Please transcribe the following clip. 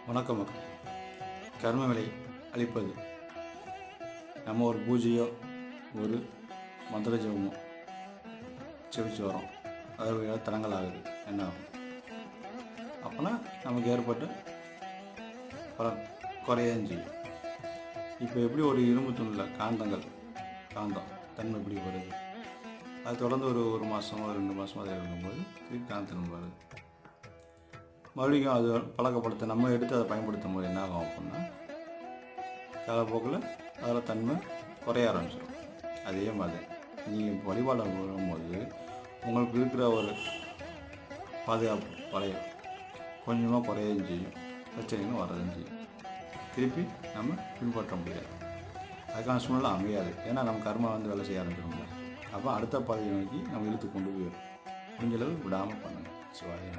வணக்கம் மக்கள். கர்ம விலை அளிப்பது நம்ம ஒரு பூஜையோ ஒரு மந்திர ஜபமோ செவிச்சு வரோம். அது தடங்கள் ஆகுது, என்ன ஆகும் அப்போனா நமக்கு ஏற்பட்டு பலன் குறையதான் செய்யும். இப்போ எப்படி ஒரு இரும்பு தூணில் காந்தம் தன்மை எப்படி வருது, அது தொடர்ந்து ஒரு மாதமோ 2 மாதமோ அதில் இருக்கும்போது திருப்பி காந்தன் வருது. மறுபடியும் அது பழக்கப்படுத்த நம்ம எடுத்து அதை பயன்படுத்தும் போது என்ன ஆகும் அப்படின்னா காலப்போக்கில் அதில் தன்மை குறைய ஆரம்பிச்சிடும். அதே மாதிரி நீங்கள் வழிபாடு வரும்போது உங்களுக்கு இருக்கிற ஒரு பாதுகாப்பு வளையம் கொஞ்சமாக குறையவும் செய்யும், பிரச்சனைகளும் வரதும் செய்யும். திருப்பி நம்ம பின்பற்ற முடியாது, அதுக்கான சூழ்நிலை அமையாது. ஏன்னா நம்ம கர்மா வேலை செய்ய ஆரம்பிக்கணும்ல. அப்போ அடுத்த பாதையை நோக்கி நம்ம இழுத்து கொண்டு போயிடும். முடிஞ்சளவு விடாமல் பண்ணுங்கள். சிவாய